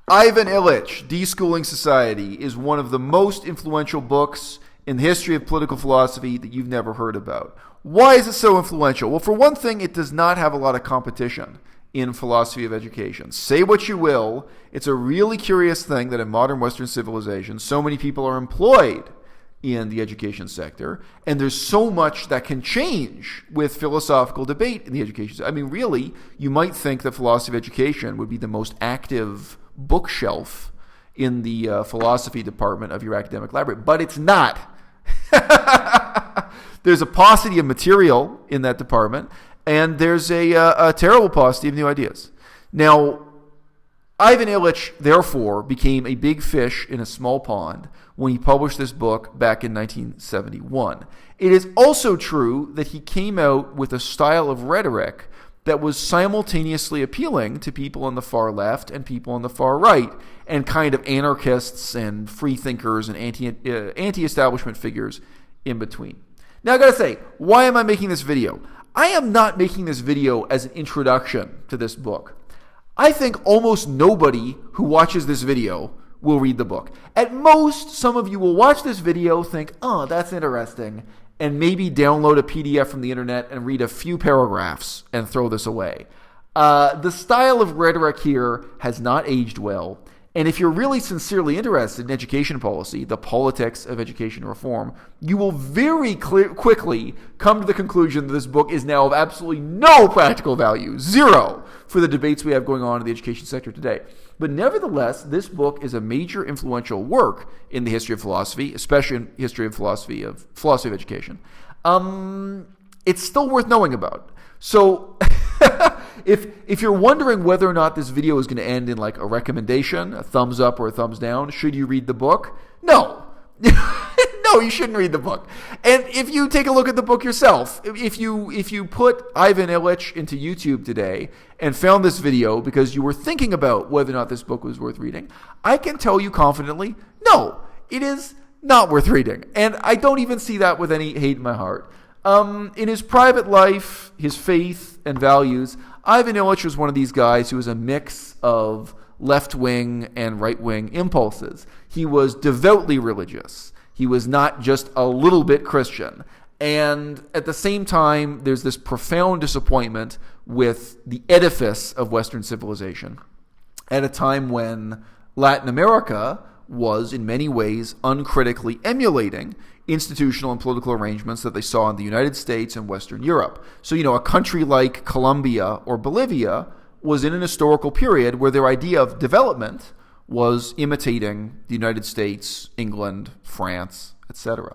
Ivan Illich, Deschooling Society, is one of the most influential books in the history of political philosophy that you've never heard about. Why is it so influential? Well, for one thing, it does not have a lot of competition in philosophy of education. Say what you will, it's a really curious thing that in modern Western civilization, so many people are employed in the education sector, and there's so much that can change with philosophical debate in the education sector. I mean, really, you might think that philosophy of education would be the most active bookshelf in the philosophy department of your academic library, but it's not. There's a paucity of material in that department, and there's a terrible paucity of new ideas. Now, Ivan Illich, therefore, became a big fish in a small pond when he published this book back in 1971. It is also true that he came out with a style of rhetoric that was simultaneously appealing to people on the far left and people on the far right, and kind of anarchists and free thinkers and anti-establishment figures in between. Now, I gotta say, why am I making this video? I am not making this video as an introduction to this book. I think almost nobody who watches this video will read the book. At most, some of you will watch this video, think, oh, that's interesting, and maybe download a PDF from the internet and read a few paragraphs and throw this away. The style of rhetoric here has not aged well. And if you're really sincerely interested in education policy, the politics of education reform, you will very quickly come to the conclusion that this book is now of absolutely no practical value, zero, for the debates we have going on in the education sector today. But nevertheless, this book is a major influential work in the history of philosophy, especially in history of philosophy of education. It's still worth knowing about. So if you're wondering whether or not this video is going to end in like a recommendation, a thumbs up or a thumbs down, should you read the book? No. No, you shouldn't read the book. And if you take a look at the book yourself, if you put Ivan Illich into YouTube today and found this video because you were thinking about whether or not this book was worth reading, I can tell you confidently, no, it is not worth reading. And I don't even see that with any hate in my heart. In his private life, his faith and values, Ivan Illich was one of these guys who was a mix of left-wing and right-wing impulses. He was devoutly religious. He was not just a little bit Christian. And at the same time, there's this profound disappointment with the edifice of Western civilization at a time when Latin America was in many ways uncritically emulating institutional and political arrangements that they saw in the United States and Western Europe. So, a country like Colombia or Bolivia was in an historical period where their idea of development was imitating the United States, England, France, etc.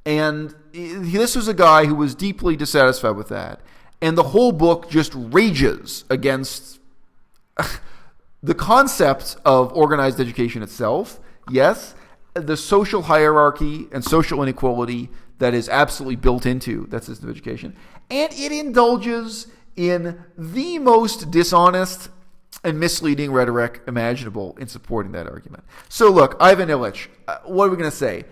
And this was a guy who was deeply dissatisfied with that. And the whole book just rages against the concept of organized education itself, yes, the social hierarchy and social inequality that is absolutely built into that system of education. And it indulges in the most dishonest and misleading rhetoric imaginable in supporting that argument. So look, Ivan Illich, what are we going to say?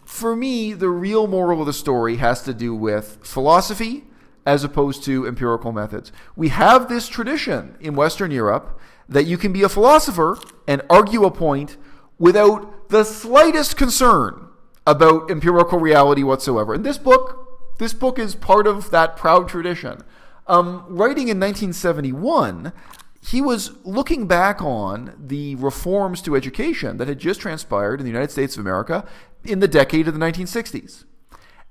For me, the real moral of the story has to do with philosophy as opposed to empirical methods. We have this tradition in Western Europe that you can be a philosopher and argue a point without the slightest concern about empirical reality whatsoever. And this book is part of that proud tradition. Writing in 1971, he was looking back on the reforms to education that had just transpired in the United States of America in the decade of the 1960s.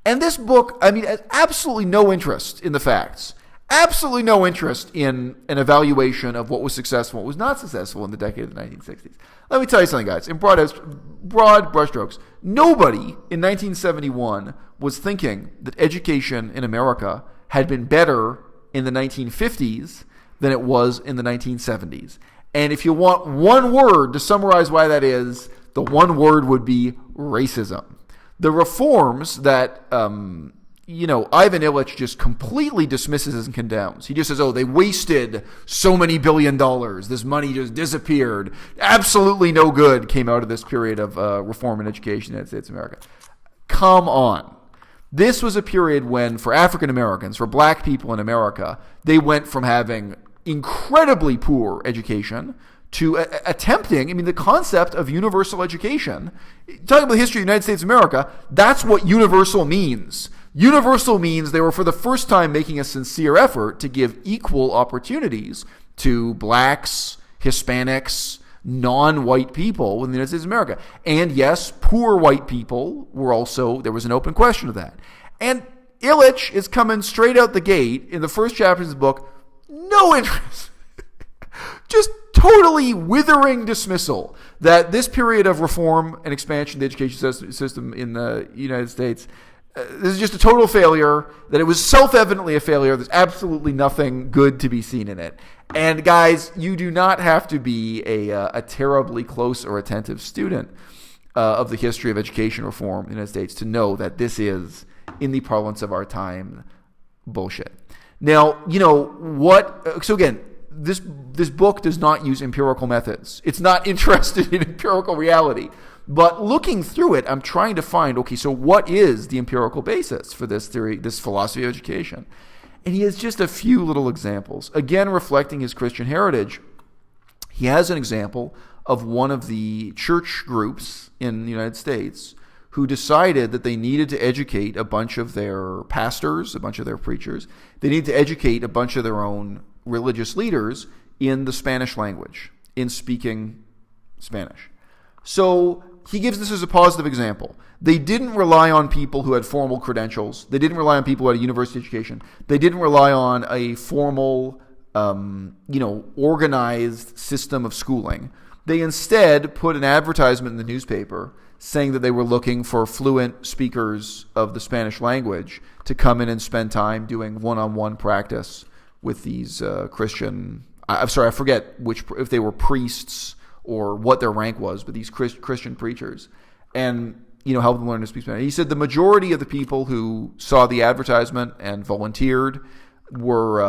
And this book, has absolutely no interest in the facts, absolutely no interest in an evaluation of what was successful and what was not successful in the decade of the 1960s. Let me tell you something, guys. In broad brushstrokes, nobody in 1971 was thinking that education in America had been better in the 1950s than it was in the 1970s. And if you want one word to summarize why that is, the one word would be racism. The reforms that Ivan Illich just completely dismisses and condemns. He just says, they wasted so many $1 billion. This money just disappeared. Absolutely no good came out of this period of reform in education in the United States of America. Come on. This was a period when, for African Americans, for black people in America, they went from having incredibly poor education to attempting, the concept of universal education. Talking about the history of the United States of America, that's what universal means. Universal means they were for the first time making a sincere effort to give equal opportunities to blacks, Hispanics, non-white people in the United States of America. And yes, poor white people were also, there was an open question of that. And Illich is coming straight out the gate in the first chapter of his book, no interest. Just totally withering dismissal that this period of reform and expansion of the education system in the United States, this is just a total failure, that it was self-evidently a failure. There's absolutely nothing good to be seen in it. And guys, you do not have to be a terribly close or attentive student of the history of education reform in the United States to know that this is, in the parlance of our time, bullshit. Now, so again, this book does not use empirical methods. It's not interested in empirical reality. But looking through it, I'm trying to find, okay, so what is the empirical basis for this theory, this philosophy of education? And he has just a few little examples. Again, reflecting his Christian heritage, he has an example of one of the church groups in the United States who decided that they needed to educate a bunch of their pastors, a bunch of their preachers. They needed to educate a bunch of their own religious leaders in the Spanish language, in speaking Spanish. So he gives this as a positive example. They didn't rely on people who had formal credentials. They didn't rely on people who had a university education. They didn't rely on a formal, organized system of schooling. They instead put an advertisement in the newspaper saying that they were looking for fluent speakers of the Spanish language to come in and spend time doing one-on-one practice with these Christian, I forget if they were priests or what their rank was, but these Christian preachers, and help them learn to speak Spanish. He said the majority of the people who saw the advertisement and volunteered were,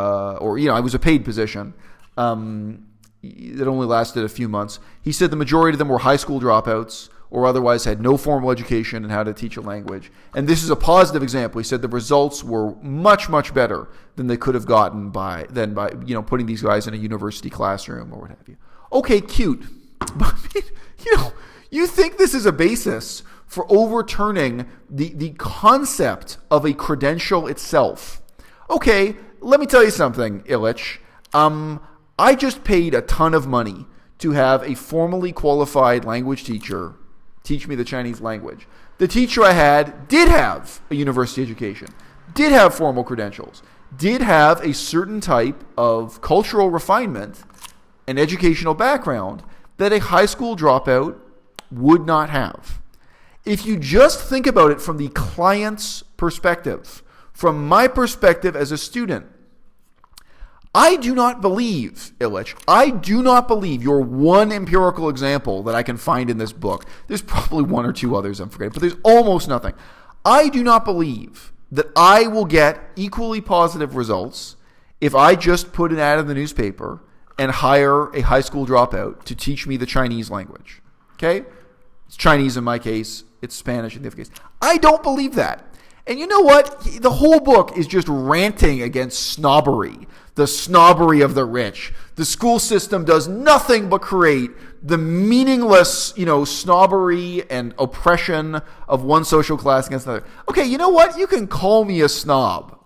it was a paid position that only lasted a few months. He said the majority of them were high school dropouts or otherwise had no formal education in how to teach a language. And this is a positive example. He said the results were much, much better than they could have gotten by putting these guys in a university classroom or what have you. Okay, cute. But you think this is a basis for overturning the concept of a credential itself. Okay, let me tell you something, Illich. I just paid a ton of money to have a formally qualified language teacher teach me the Chinese language. The teacher I had did have a university education, did have formal credentials, did have a certain type of cultural refinement and educational background that a high school dropout would not have. If you just think about it from the client's perspective, from my perspective as a student, I do not believe, Illich, your one empirical example that I can find in this book. There's probably one or two others I'm forgetting, but there's almost nothing. I do not believe that I will get equally positive results if I just put an ad in the newspaper and hire a high school dropout to teach me the Chinese language. Okay? It's Chinese in my case. It's Spanish in the other case. I don't believe that. And you know what? The whole book is just ranting against snobbery, the snobbery of the rich. The school system does nothing but create the meaningless, snobbery and oppression of one social class against another. Okay, you know what? You can call me a snob.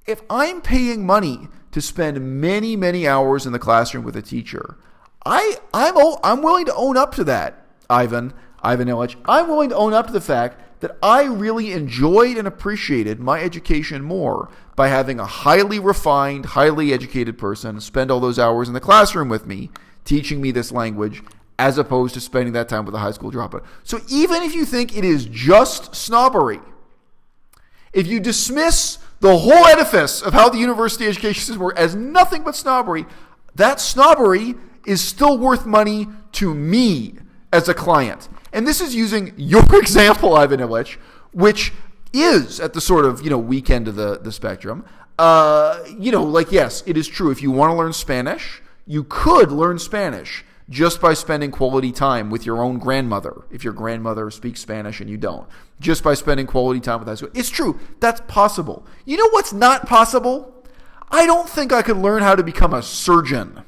If I'm paying money to spend many, many hours in the classroom with a teacher, I'm willing to own up to that, Ivan Illich. I'm willing to own up to the fact that I really enjoyed and appreciated my education more by having a highly refined, highly educated person spend all those hours in the classroom with me, teaching me this language, as opposed to spending that time with a high school dropout. So even if you think it is just snobbery, if you dismiss the whole edifice of how the university education system works as nothing but snobbery, that snobbery is still worth money to me as a client. And this is using your example, Ivan Illich, which is at the sort of, weak end of the spectrum. Yes, it is true. If you want to learn Spanish, you could learn Spanish just by spending quality time with your own grandmother, if your grandmother speaks Spanish and you don't. Just by spending quality time with that. It's true. That's possible. You know what's not possible? I don't think I could learn how to become a surgeon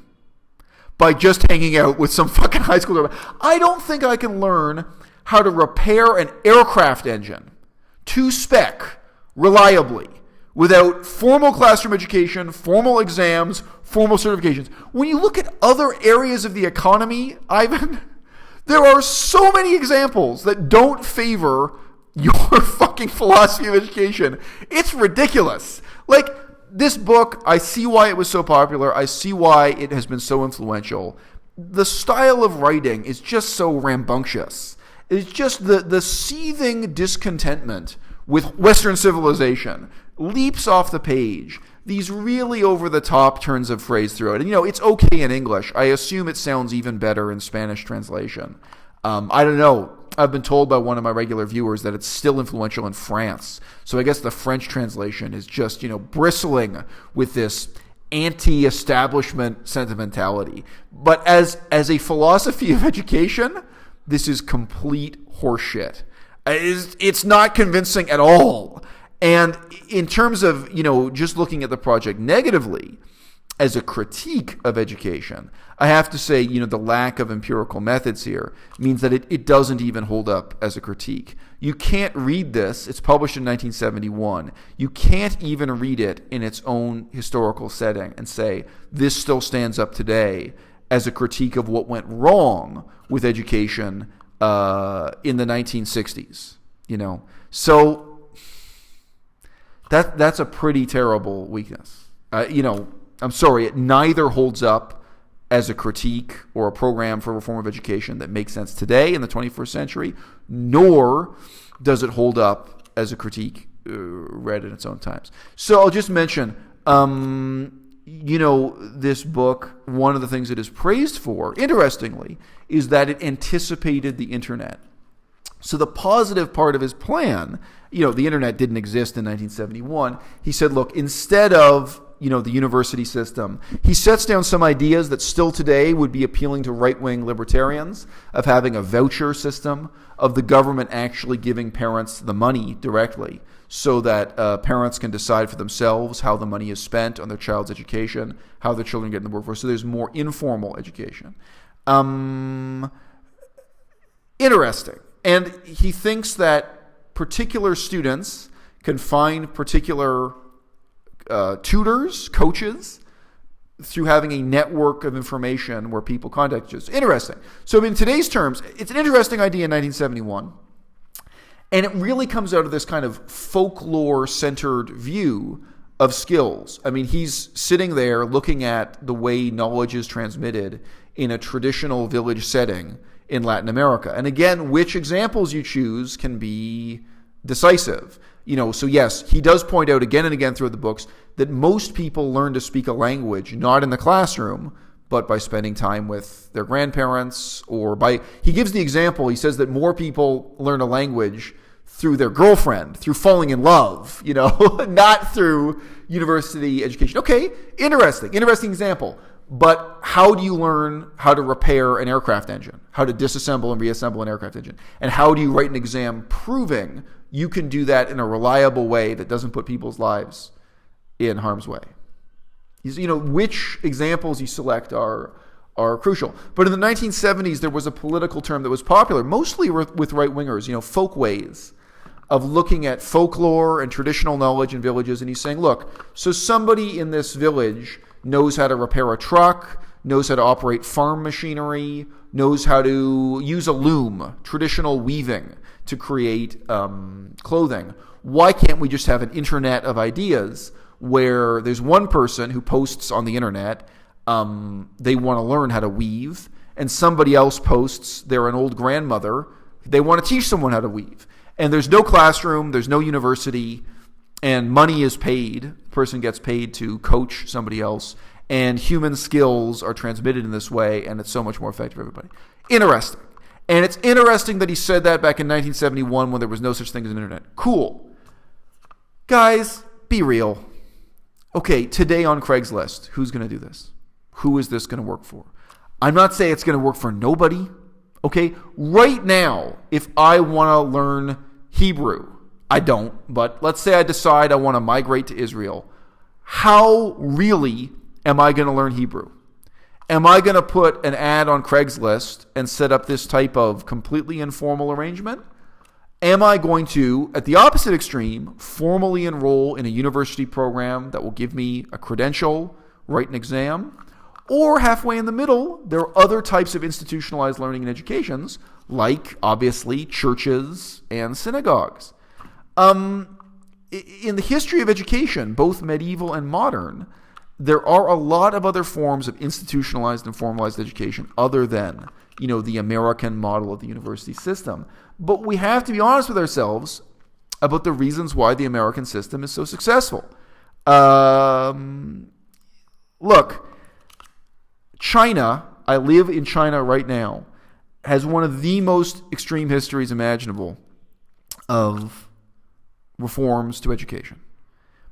by just hanging out with some fucking high school. I don't think I can learn how to repair an aircraft engine to spec reliably without formal classroom education, formal exams, formal certifications. When you look at other areas of the economy, Ivan, there are so many examples that don't favor your fucking philosophy of education. It's ridiculous. Like, this book, I see why it was so popular. I see why it has been so influential. The style of writing is just so rambunctious. It's just the seething discontentment with Western civilization leaps off the page. These really over-the-top turns of phrase through it. And, it's okay in English. I assume it sounds even better in Spanish translation. I don't know. I've been told by one of my regular viewers that it's still influential in France. So I guess the French translation is just, bristling with this anti-establishment sentimentality. But as a philosophy of education, this is complete horseshit. It's not convincing at all. And in terms of, just looking at the project negatively, as a critique of education, I have to say, the lack of empirical methods here means that it doesn't even hold up as a critique. You can't read this. It's published in 1971. You can't even read it in its own historical setting and say, this still stands up today as a critique of what went wrong with education in the 1960s. So that's a pretty terrible weakness. I'm sorry, it neither holds up as a critique or a program for reform of education that makes sense today in the 21st century, nor does it hold up as a critique read in its own times. So I'll just mention, this book, one of the things it is praised for, interestingly, is that it anticipated the internet. So the positive part of his plan, the internet didn't exist in 1971. He said, look, instead of the university system, he sets down some ideas that still today would be appealing to right-wing libertarians, of having a voucher system, of the government actually giving parents the money directly so that parents can decide for themselves how the money is spent on their child's education, how their children get in the workforce. So there's more informal education. Interesting. And he thinks that particular students can find particular tutors, coaches, through having a network of information where people contact you. Interesting. So in today's terms, it's an interesting idea in 1971. And it really comes out of this kind of folklore-centered view of skills. I mean, he's sitting there looking at the way knowledge is transmitted in a traditional village setting in Latin America. And again, which examples you choose can be decisive. So yes, he does point out again and again throughout the books that most people learn to speak a language not in the classroom, but by spending time with their grandparents, he gives the example, he says that more people learn a language through their girlfriend, through falling in love, not through university education. Okay, interesting example. But how do you learn how to repair an aircraft engine, how to disassemble and reassemble an aircraft engine? And how do you write an exam proving you can do that in a reliable way that doesn't put people's lives in harm's way? Which examples you select are crucial. But in the 1970s, there was a political term that was popular, mostly with right-wingers, folkways, of looking at folklore and traditional knowledge in villages. And he's saying, look, so somebody in this village knows how to repair a truck, knows how to operate farm machinery, knows how to use a loom, traditional weaving, to create clothing. Why can't we just have an internet of ideas where there's one person who posts on the internet, they want to learn how to weave, and somebody else posts, they're an old grandmother, they want to teach someone how to weave. And there's no classroom, there's no university, and money is paid. The person gets paid to coach somebody else, and human skills are transmitted in this way, and it's so much more effective for everybody. Interesting. And it's interesting that he said that back in 1971 when there was no such thing as an internet. Cool. Guys, be real. Okay, today on Craigslist, who's going to do this? Who is this going to work for? I'm not saying it's going to work for nobody. Okay, right now, if I want to learn Hebrew, I don't, but let's say I decide I want to migrate to Israel. How really am I going to learn Hebrew? Am I going to put an ad on Craigslist and set up this type of completely informal arrangement? Am I going to, at the opposite extreme, formally enroll in a university program that will give me a credential, write an exam? Or halfway in the middle, there are other types of institutionalized learning and educations, like, obviously, churches and synagogues. In the history of education, both medieval and modern, there are a lot of other forms of institutionalized and formalized education other than, the American model of the university system. But we have to be honest with ourselves about the reasons why the American system is so successful. Look, China, I live in China right now, has one of the most extreme histories imaginable of reforms to education.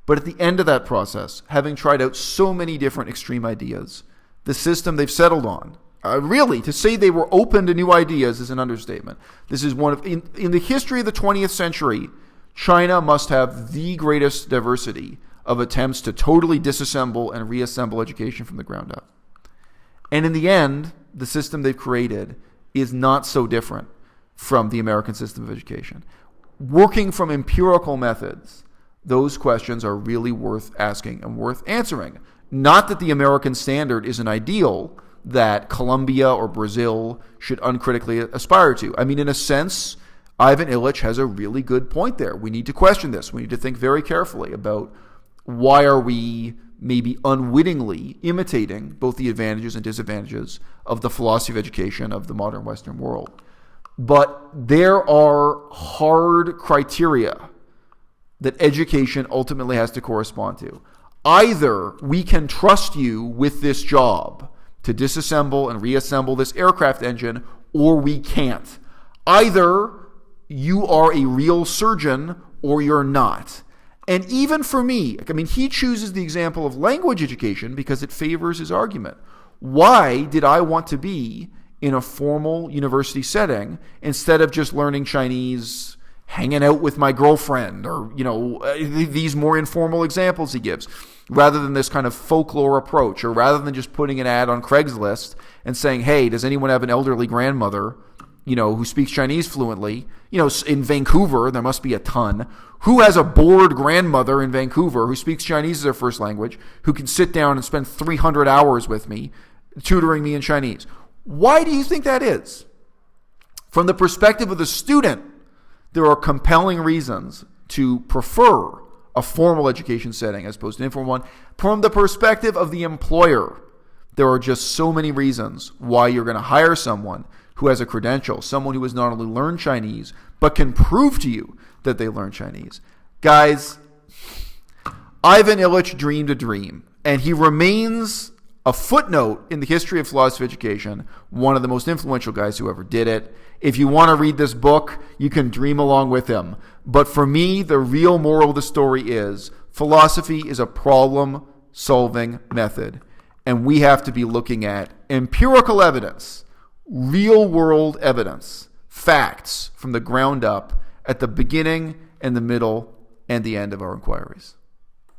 But at the end of that process, having tried out so many different extreme ideas, the system they've settled on, really, to say they were open to new ideas is an understatement. This is one of, in the history of the 20th century, China must have the greatest diversity of attempts to totally disassemble and reassemble education from the ground up. And in the end, the system they've created is not so different from the American system of education. Working from empirical methods, those questions are really worth asking and worth answering. Not that the American standard is an ideal that Colombia or Brazil should uncritically aspire to. I mean, in a sense, Ivan Illich has a really good point there. We need to question this. We need to think very carefully about why are we maybe unwittingly imitating both the advantages and disadvantages of the philosophy of education of the modern Western world. But there are hard criteria that education ultimately has to correspond to. Either we can trust you with this job to disassemble and reassemble this aircraft engine, or we can't. Either you are a real surgeon or you're not. And even for me, he chooses the example of language education because it favors his argument. Why did I want to be in a formal university setting instead of just learning Chinese, hanging out with my girlfriend, or, these more informal examples he gives, rather than this kind of folklore approach, or rather than just putting an ad on Craigslist and saying, hey, does anyone have an elderly grandmother, who speaks Chinese fluently? In Vancouver, there must be a ton. Who has a bored grandmother in Vancouver who speaks Chinese as their first language, who can sit down and spend 300 hours with me, tutoring me in Chinese? Why do you think that is? From the perspective of the student, there are compelling reasons to prefer a formal education setting as opposed to an informal one. From the perspective of the employer, there are just so many reasons why you're going to hire someone who has a credential, someone who has not only learned Chinese, but can prove to you that they learned Chinese. Guys, Ivan Illich dreamed a dream, and he remains a footnote in the history of philosophy of education, one of the most influential guys who ever did it. If you want to read this book, you can dream along with him. But for me, the real moral of the story is philosophy is a problem-solving method, and we have to be looking at empirical evidence, real-world evidence, facts from the ground up at the beginning and the middle and the end of our inquiries.